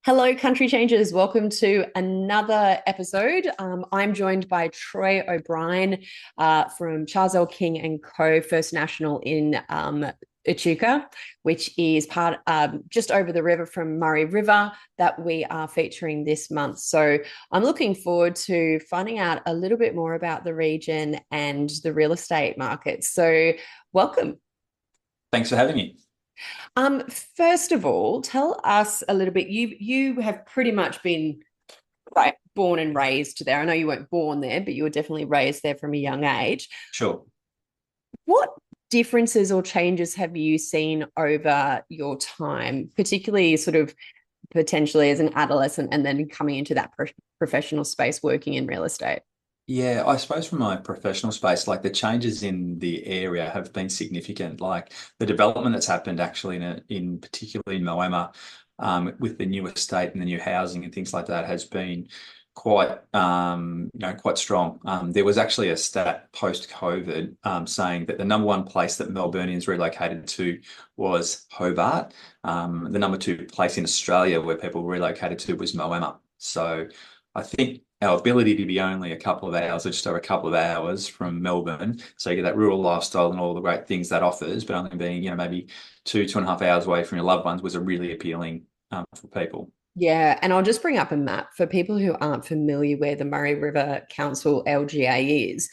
Hello, country changers. Welcome to another episode. I'm joined by Troy O'Brien from Charles L. King and Co. First National in Echuca, which is part just over the river from Murray River that we are featuring this month. So I'm looking forward to finding out a little bit more about the region and the real estate market. So welcome. Thanks for having me. First of all, tell us a little bit. You have pretty much been born and raised there. I know you weren't born there, but you were definitely raised there from a young age. Sure. What differences or changes have you seen over your time, particularly sort of potentially as an adolescent and then coming into that professional space working in real estate? Yeah, I suppose from my professional space, like the changes in the area have been significant. Like the development that's happened actually in particularly in Moama, with the new estate and the new housing and things like that has been quite quite strong. There was actually a stat post-COVID saying that the number one place that Melburnians relocated to was Hobart. The number two place in Australia where people relocated to was Moama. So I think our ability to be only a couple of hours or just over a couple of hours from Melbourne, so you get that rural lifestyle and all the great things that offers, but only being, maybe 2.5 hours away from your loved ones was a really appealing for people. Yeah, and I'll just bring up a map for people who aren't familiar where the Murray River Council LGA is.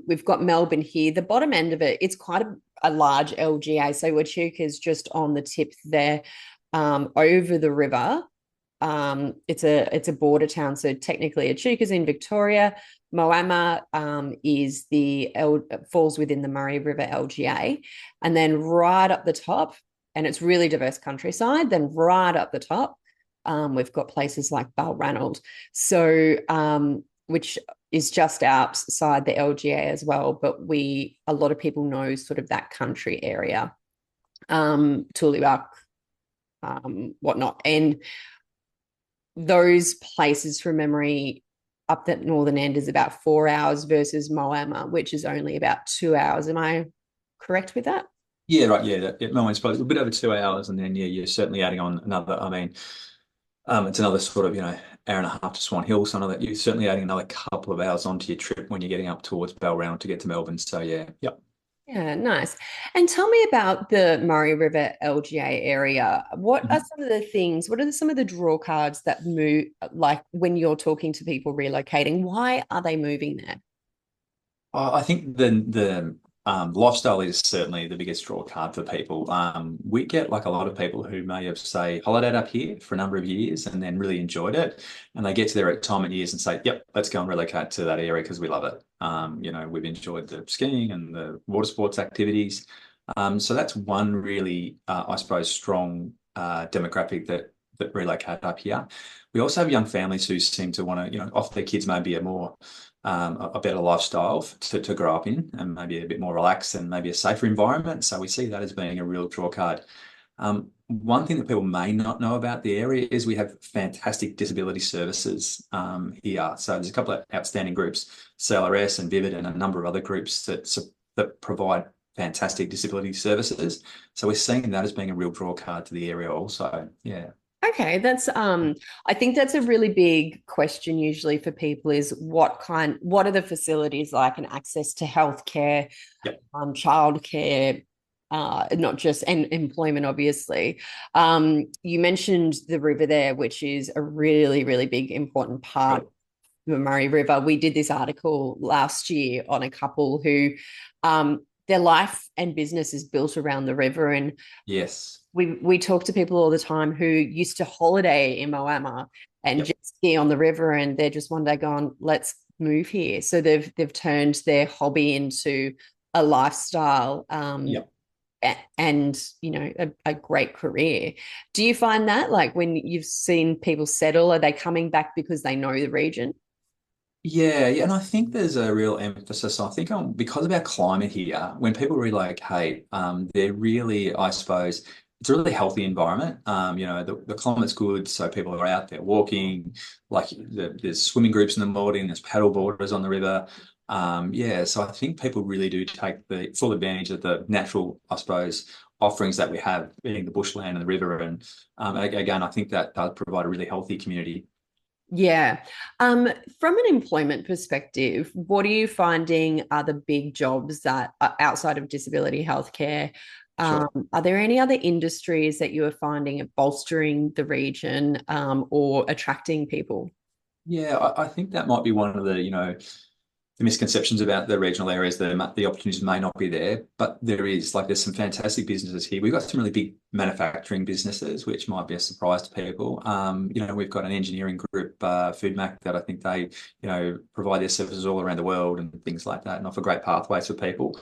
We've got Melbourne here. The bottom end of it, it's quite a large LGA. So Echuca is just on the tip there, over the river. It's a border town, so technically Echuca's in Victoria. Moama falls within the Murray River LGA, and then right up the top, and it's really diverse countryside. Then right up the top, we've got places like Balranald, so which is just outside the LGA as well. But a lot of people know sort of that country area, Tulibuck, whatnot, and those places from memory up that northern end is about 4 hours versus Moama, which is only about 2 hours. Am I correct with that? Yeah, right. Yeah, Melbourne's probably a bit over 2 hours, and then yeah, you're certainly adding on another. I mean, it's another sort of hour and a half to Swan Hill, so that you're certainly adding another couple of hours onto your trip when you're getting up towards Balranald to get to Melbourne. So yeah, yep. Yeah, nice. And tell me about the Murray River LGA area. What are Mhm. some of the things, what are some of the draw cards that move, like when you're talking to people relocating, why are they moving there? I think the lifestyle is certainly the biggest draw card for people. We get like a lot of people who may have, say, holidayed up here for a number of years and then really enjoyed it, and they get to their retirement years and say, "Yep, let's go and relocate to that area because we love it." We've enjoyed the skiing and the water sports activities. So that's one really, I suppose, strong demographic that relocate up here. We also have young families who seem to want to, offer their kids maybe a better lifestyle to grow up in, and maybe a bit more relaxed and maybe a safer environment. So we see that as being a real draw card. One thing that people may not know about the area is we have fantastic disability services here. So there's a couple of outstanding groups, CLRS and Vivid, and a number of other groups that provide fantastic disability services. So we're seeing that as being a real draw card to the area also. Yeah. Okay, that's I think that's a really big question usually for people is what are the facilities like and access to healthcare, Yep. childcare, not just and employment, obviously. You mentioned the river there, which is a really, really big, important part of Sure. the Murray River. We did this article last year on a couple who their life and business is built around the river, and Yes. we talk to people all the time who used to holiday in Moama and Yep. jet ski on the river, and they're just one day gone, let's move here. So they've turned their hobby into a lifestyle, Yep. and a great career. Do you find that like when you've seen people settle, are they coming back because they know the region? Yeah, yeah, and I think there's a real emphasis. I think on because of our climate here, when people relocate, they're really, I suppose, it's a really healthy environment. The climate's good, so people are out there walking. Like there's swimming groups in the morning, there's paddle boarders on the river. Yeah, so I think people really do take the full advantage of the natural, I suppose, offerings that we have, being the bushland and the river. And again, I think that does provide a really healthy community. Yeah. From an employment perspective, what are you finding are the big jobs that are outside of disability healthcare? Sure. Are there any other industries that you are finding are bolstering the region or attracting people? Yeah, I think that might be one of the misconceptions about the regional areas. The opportunities may not be there, but there's some fantastic businesses here. We've got some really big manufacturing businesses, which might be a surprise to people. We've got an engineering group, FoodMac, that I think they, provide their services all around the world and things like that, and offer great pathways for people.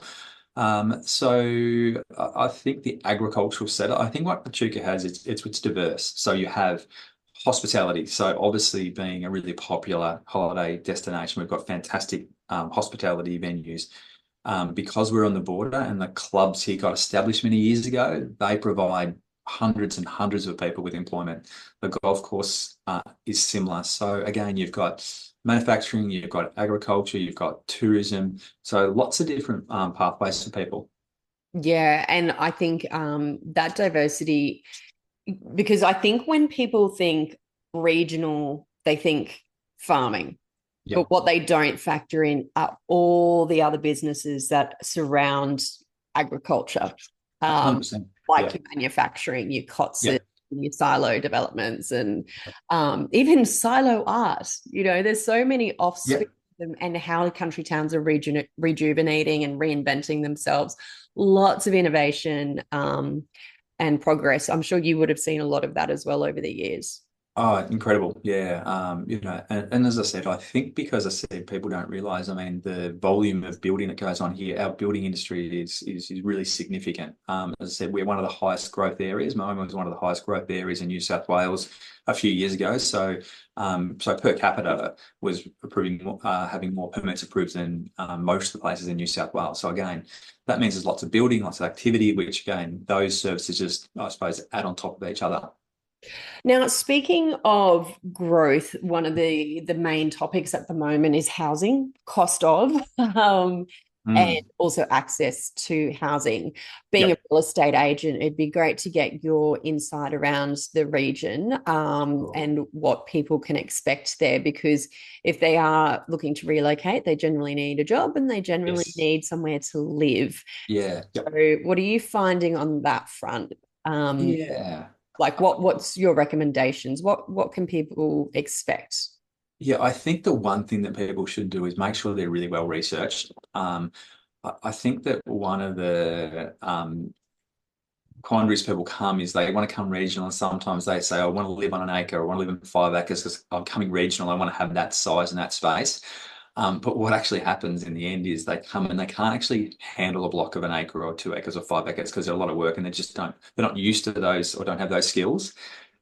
So I think the agricultural setup, I think what Echuca has, it's diverse. So you have hospitality. So obviously being a really popular holiday destination, we've got fantastic hospitality venues. Because we're on the border and the clubs here got established many years ago, they provide hundreds and hundreds of people with employment. The golf course is similar. So again, you've got manufacturing, you've got agriculture, you've got tourism. So lots of different pathways for people. Yeah, and I think that diversity, because I think when people think regional, they think farming. Yeah, But what they don't factor in are all the other businesses that surround agriculture, um, 100%. like Yeah, your manufacturing, your yeah, COTSs, your silo developments, and even silo art. There's so many yeah. offspring and how country towns are rejuvenating and reinventing themselves. Lots of innovation and progress. I'm sure you would have seen a lot of that as well over the years. Oh, incredible. Yeah. And as I said, I think because I said people don't realize, I mean, the volume of building that goes on here, our building industry is really significant. As I said, we're one of the highest growth areas. Moama was one of the highest growth areas in New South Wales a few years ago. So per capita was having more permits approved than most of the places in New South Wales. So again, that means there's lots of building, lots of activity, which again, those services just, I suppose, add on top of each other. Now, speaking of growth, one of the main topics at the moment is housing, cost of, and Mm. also access to housing. Being a Yep. real estate agent, it'd be great to get your insight around the region and what people can expect there. Because if they are looking to relocate, they generally need a job and they generally Yes. need somewhere to live. Yeah. Yep. So, what are you finding on that front? Um, Yeah. like what's your recommendations? What can people expect? Yeah, I think the one thing that people should do is make sure they're really well researched. I think that one of the quandaries people come is they want to come regional, and sometimes they say, I want to live on an acre or I want to live in 5 acres because I'm coming regional. I want to have that size and that space. But what actually happens in the end is they come and they can't actually handle a block of an acre or 2 acres or 5 acres because they're a lot of work and they're not used to those or don't have those skills.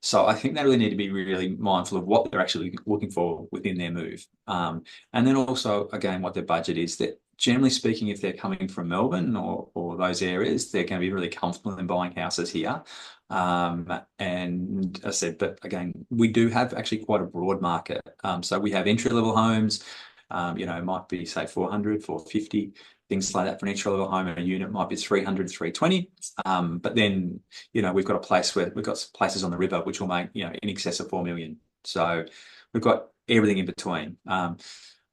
So I think they really need to be really mindful of what they're actually looking for within their move. And then also, again, what their budget is. That generally speaking, if they're coming from Melbourne or those areas, they're going to be really comfortable in buying houses here. And I said, but again, we do have actually quite a broad market. So we have entry-level homes. It might be say 400, 450, things like that for an entry-level home, and a unit might be 300, 320. But then, we've got places on the river which will make, in excess of 4 million. So we've got everything in between. Yeah,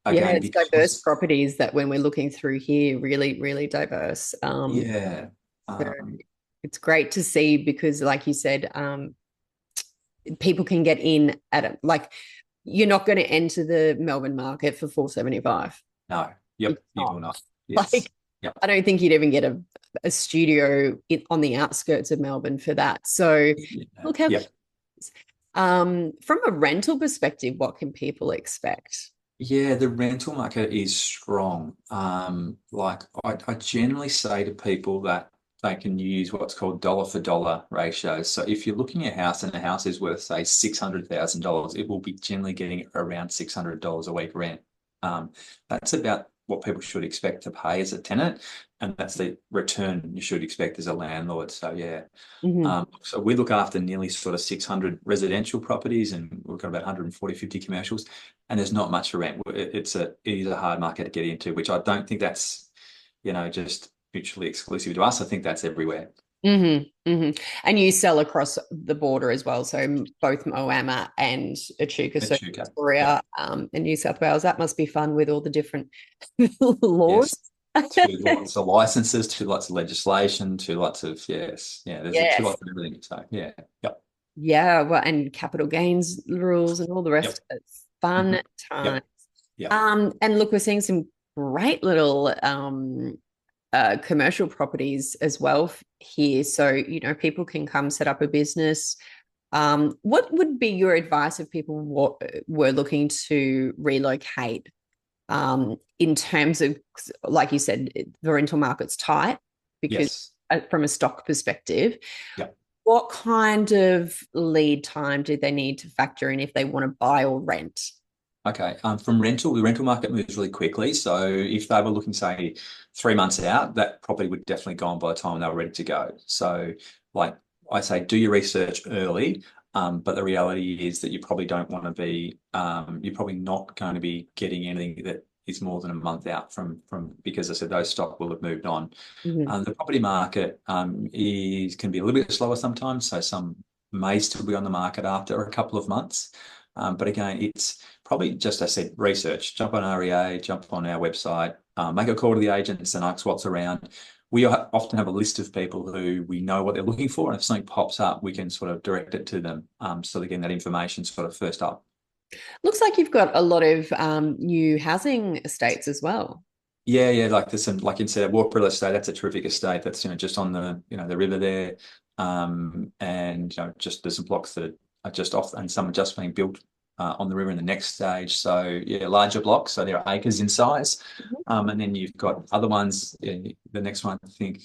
Again, it's diverse because, properties that when we're looking through here, really, really diverse. yeah, So um, it's great to see because, like you said, people can get in at it. Like you're not going to enter the Melbourne market for 475. no, It's yep, you not. will not. Like Yes, yep. I don't think you'd even get a studio on the outskirts of Melbourne for that. So Yeah, look how yep. from a rental perspective, what can people expect? Yeah, the rental market is strong. I generally say to people that they can use what's called dollar for dollar ratios. So if you're looking at a house and the house is worth, say, $600,000, it will be generally getting around $600 a week rent. That's about what people should expect to pay as a tenant, and that's the return you should expect as a landlord. So yeah. Mhm. So we look after nearly sort of 600 residential properties, and we've got about 140, 50 commercials, and there's not much for rent. It is a hard market to get into, which I don't think that's, just mutually exclusive to us. I think that's everywhere. And you sell across the border as well. So both Moama and Echuca, so Echuca. Victoria, Yep. and New South Wales. That must be fun with all the different laws. Yes. Two lots of licenses, two lots of legislation, two lots of yes. Yeah, there's a two Yes. lots of everything. So yeah. Yep. Yeah. Well, and capital gains rules and all the rest Yep. of it. Fun Mhm. time. Yep. Yep. And look, we're seeing some great little commercial properties as well here. So, people can come set up a business. What would be your advice if people were looking to relocate in terms of, like you said, the rental market's tight because Yes. from a stock perspective, Yep. what kind of lead time do they need to factor in if they want to buy or rent? Okay. From rental, the rental market moves really quickly. So if they were looking, say, 3 months out, that property would definitely go on by the time they were ready to go. So, like I say, do your research early. But the reality is that you probably don't want to be, you're probably not going to be getting anything that is more than a month out from because I said those stock will have moved on. Mhm. The property market is can be a little bit slower sometimes, so some may still be on the market after a couple of months. But again, it's probably just, I said, research. Jump on REA, jump on our website, make a call to the agents and ask what's around. We often have a list of people who we know what they're looking for, and if something pops up, we can sort of direct it to them. So they're getting that information sort of first up. Looks like you've got a lot of new housing estates as well. Yeah, yeah, like there's some, like you said, Warpilla Estate, that's a terrific estate. That's, just on the river there. And, just there's some blocks that are just off and some are just being built on the river in the next stage. So yeah, larger blocks. So they're acres in size. And then you've got other ones. The next one I think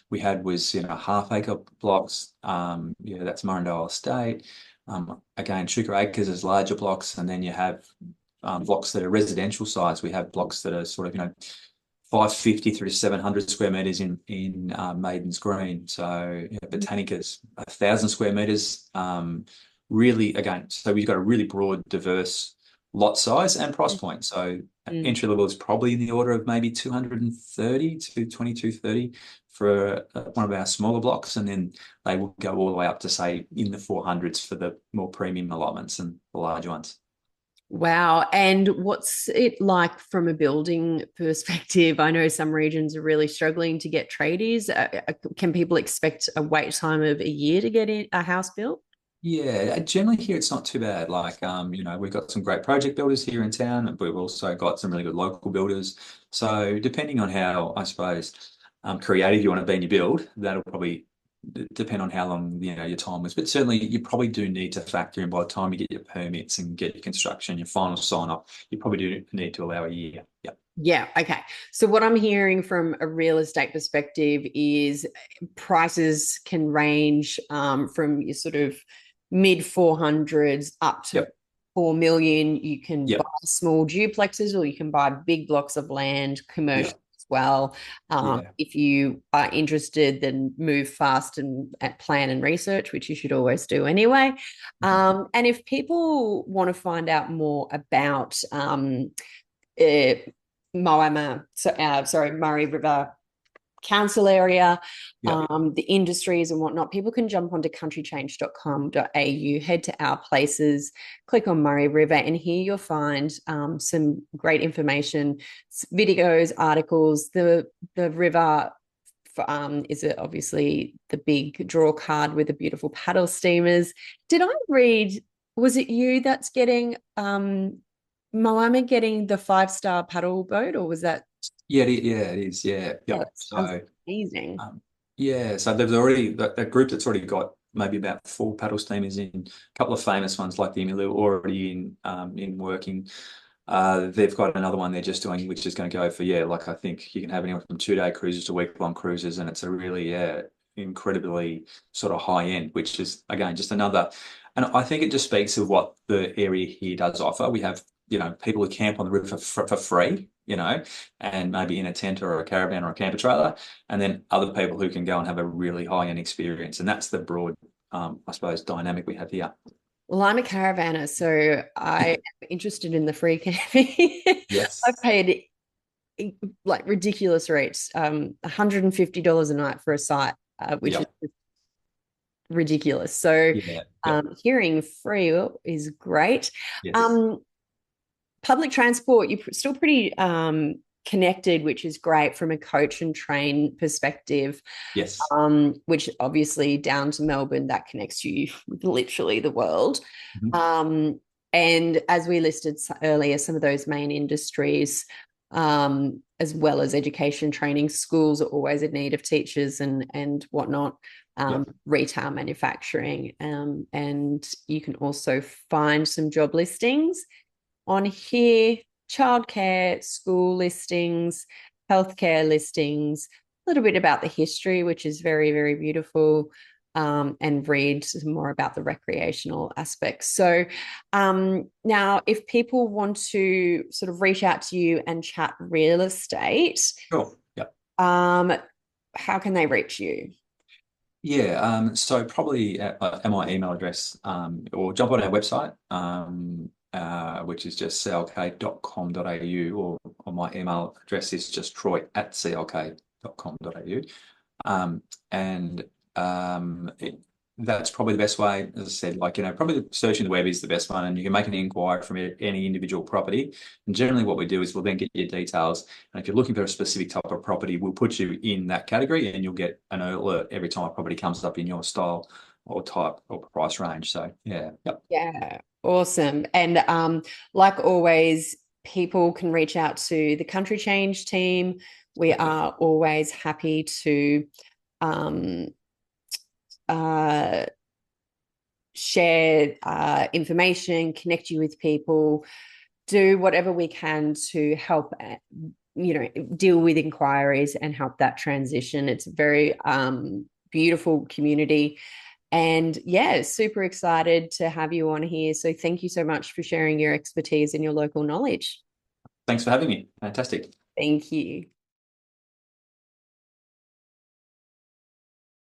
we had was, half acre blocks. Yeah, that's Murrindale Estate. Again, Sugar Acres is larger blocks, and then you have blocks that are residential size. We have blocks that are sort of 550 through to 700 square meters in Maidens Green. So Botanica's 1,000 square meters. Really, again, so we've got a really broad, diverse lot size and price point. So Mm. entry level is probably in the order of maybe 230 to 2230 for one of our smaller blocks, and then they will go all the way up to say in the 400s for the more premium allotments and the larger ones. Wow. And what's it like from a building perspective? I know some regions are really struggling to get tradies. Can people expect a wait time of a year to get a house built? Yeah, generally here it's not too bad. Like, we've got some great project builders here in town, but we've also got some really good local builders. So depending on how, I suppose, creative you want to be in your build, that'll probably depend on how long, your time was. But certainly you probably do need to factor in by the time you get your permits and get your construction, your final sign off, you probably do need to allow a year. Yeah. Yeah. Okay. So, what I'm hearing from a real estate perspective is prices can range from your sort of mid 400s up to Yep. 4 million. You can buy Yep. small duplexes or you can buy big blocks of land, commercial Yep. as well. Yeah. If you are interested, then move fast and plan and research, which you should always do anyway. And if people want to find out more about, uh, Moama, sorry, Murray River Council area, Yep. the industries and whatnot, people can jump onto countrychange.com.au, head to our places, click on Murray River, and here you'll find some great information, videos, articles. The river is it obviously the big draw card with the beautiful paddle steamers. Did I read? Was it you that's getting Moama getting the 5-star paddle boat, or was that? Yeah, yeah, it is. Yeah. Yeah, Yep. that sounds So amazing. Yeah, so there's already that group that's already got maybe about four paddle steamers in, a couple of famous ones like the Emilu already in working. They've got another one they're just doing, which is going to go for like I think you can have anywhere from 2 day cruises to week-long cruises, and it's a really incredibly sort of high end, which is again just another. And I think it just speaks of what the area here does offer. We have people who camp on the river for free, and maybe in a tent or a caravan or a camper trailer, and then other people who can go and have a really high-end experience. And that's the broad, I suppose, dynamic we have here. Well, I'm a caravaner, so I am interested in the free camping. I've Yes. paid like ridiculous rates, $150 a night for a site which is Yep. ridiculous. So Yeah. Yep. hearing free is great. Yes. Um, public transport, you're still pretty connected, which is great from a coach and train perspective. Yes. Which obviously down to Melbourne, that connects you with literally the world. Mhm. Um, and as we listed earlier, some of those main industries, as well as education training, schools are always in need of teachers and whatnot. Yep. Retail, manufacturing, and you can also find some job listings on here: childcare, school listings, healthcare listings, a little bit about the history, which is very, very beautiful, and read some more about the recreational aspects. So, now, if people want to sort of reach out to you and chat real estate, Sure. Yep. um, how can they reach you? Yeah, so probably at my email address, or jump on our website, which is just clk.com.au, or my email address is just troy@clk.com.au. And that's probably the best way. As I said, like, probably searching the web is the best one, and you can make an inquiry from any individual property. And generally what we do is we'll then get your details. And if you're looking for a specific type of property, we'll put you in that category and you'll get an alert every time a property comes up in your style or type or price range. So yeah, yep. Yeah, awesome. And like always, people can reach out to the Country Change team. We are always happy to um, uh, share information, connect you with people, do whatever we can to help, deal with inquiries and help that transition. It's a very beautiful community. And yeah, super excited to have you on here. So thank you so much for sharing your expertise and your local knowledge. Thanks for having me. Fantastic. Thank you.